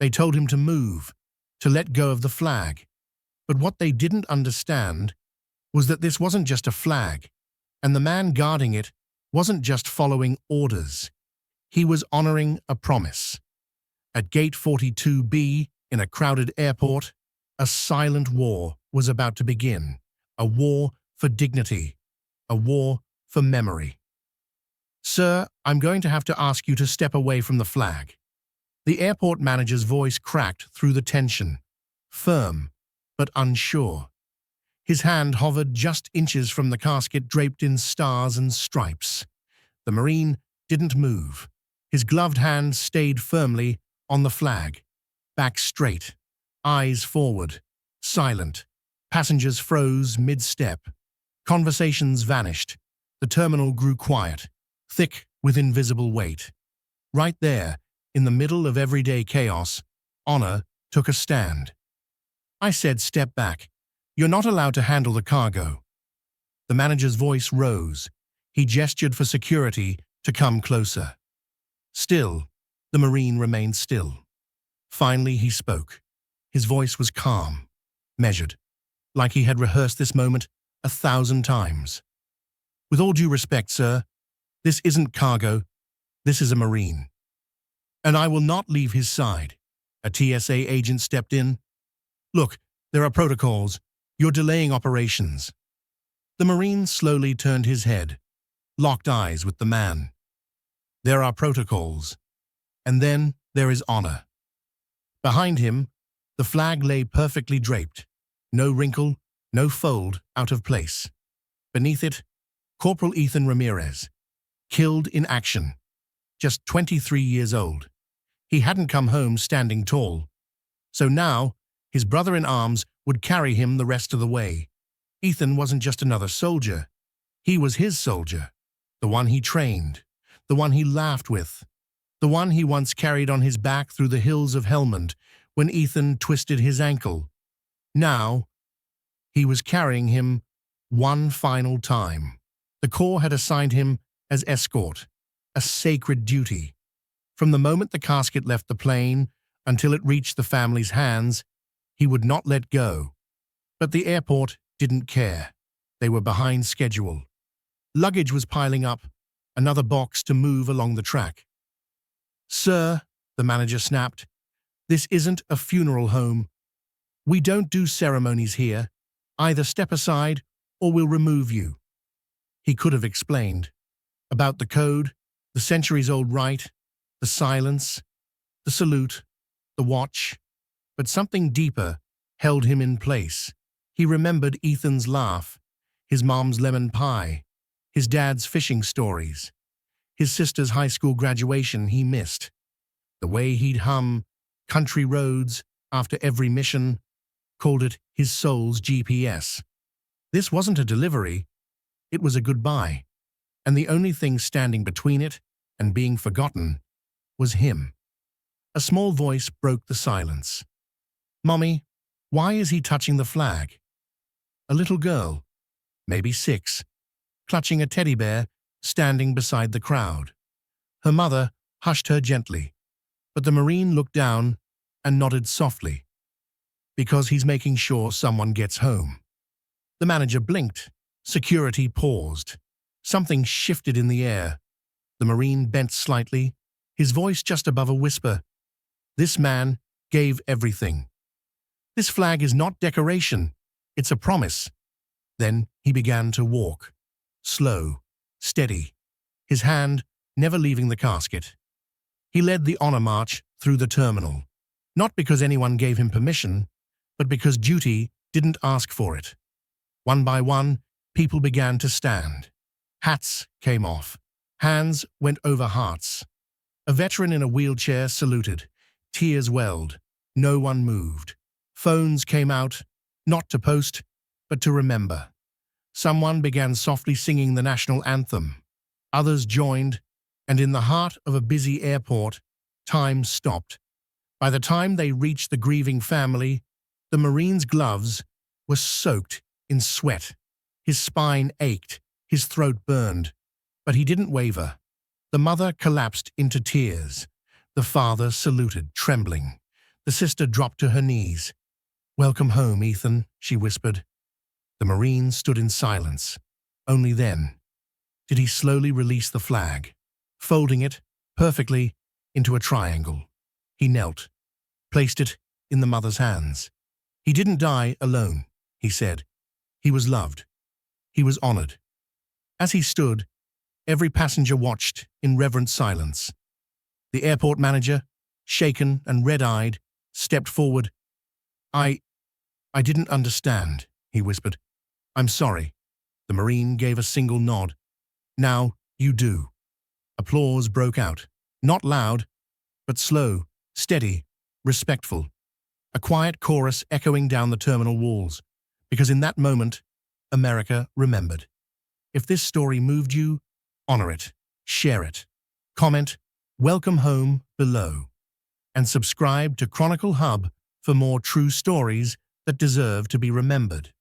They told him to move, to let go of the flag. But what they didn't understand was that this wasn't just a flag, and the man guarding it wasn't just following orders. He was honoring a promise. At Gate 42B, in a crowded airport, a silent war was about to begin. A war for dignity. A war for memory. "Sir, I'm going to have to ask you to step away from the flag." The airport manager's voice cracked through the tension, firm but unsure. His hand hovered just inches from the casket draped in stars and stripes. The Marine didn't move. His gloved hand stayed firmly on the flag, back straight, eyes forward, silent. Passengers froze mid-step. Conversations vanished. The terminal grew quiet, thick with invisible weight. Right there, in the middle of everyday chaos, honor took a stand. "I said step back. You're not allowed to handle the cargo." The manager's voice rose. He gestured for security to come closer. Still, the Marine remained still. Finally, he spoke. His voice was calm, measured, like he had rehearsed this moment 1,000 times. "With all due respect, sir, this isn't cargo. This is a Marine. And I will not leave his side." A TSA agent stepped in. "Look, there are protocols. You're delaying operations." The Marine slowly turned his head, locked eyes with the man. "There are protocols. And then there is honor." Behind him, the flag lay perfectly draped, no wrinkle, no fold out of place. Beneath it, Corporal Ethan Ramirez, killed in action, just 23 years old. He hadn't come home standing tall. So now, his brother-in-arms would carry him the rest of the way. Ethan wasn't just another soldier. He was his soldier, the one he trained, the one he laughed with, the one he once carried on his back through the hills of Helmand when Ethan twisted his ankle. Now, he was carrying him one final time. The Corps had assigned him as escort, a sacred duty. From the moment the casket left the plane until it reached the family's hands, he would not let go. But the airport didn't care. They were behind schedule. Luggage was piling up, another box to move along the track. "Sir," the manager snapped, "this isn't a funeral home. We don't do ceremonies here. Either step aside or we'll remove you." He could have explained about the code, the centuries-old rite, the silence, the salute, the watch, but something deeper held him in place. He remembered Ethan's laugh, his mom's lemon pie, his dad's fishing stories, his sister's high school graduation he missed, the way he'd hum Country Roads after every mission, called it his soul's GPS. This wasn't a delivery, it was a goodbye, and the only thing standing between it and being forgotten was him. A small voice broke the silence. "Mommy, why is he touching the flag?" A little girl, maybe 6, clutching a teddy bear, standing beside the crowd. Her mother hushed her gently, but the Marine looked down and nodded softly. "Because he's making sure someone gets home." The manager blinked. Security paused. Something shifted in the air. The Marine bent slightly, his voice just above a whisper. "This man gave everything. This flag is not decoration, it's a promise." Then he began to walk, slow, steady, his hand never leaving the casket. He led the honor march through the terminal, not because anyone gave him permission, but because duty didn't ask for it. One by one, people began to stand. Hats came off. Hands went over hearts. A veteran in a wheelchair saluted. Tears welled. No one moved. Phones came out, not to post, but to remember. Someone began softly singing the national anthem. Others joined, and in the heart of a busy airport, time stopped. By the time they reached the grieving family, the Marine's gloves were soaked in sweat. His spine ached, his throat burned, but he didn't waver. The mother collapsed into tears. The father saluted, trembling. The sister dropped to her knees. "Welcome home, Ethan," she whispered. The Marine stood in silence. Only then did he slowly release the flag, folding it perfectly into a triangle. He knelt, placed it in the mother's hands. "He didn't die alone," he said. "He was loved. He was honored." As he stood, every passenger watched in reverent silence. The airport manager, shaken and red-eyed, stepped forward. I didn't understand," he whispered. "I'm sorry." The Marine gave a single nod. "Now you do." Applause broke out. Not loud, but slow, steady, respectful. A quiet chorus echoing down the terminal walls, because in that moment, America remembered. If this story moved you, honor it, share it, comment, "Welcome home" below, and subscribe to Chronicle Hub for more true stories that deserve to be remembered.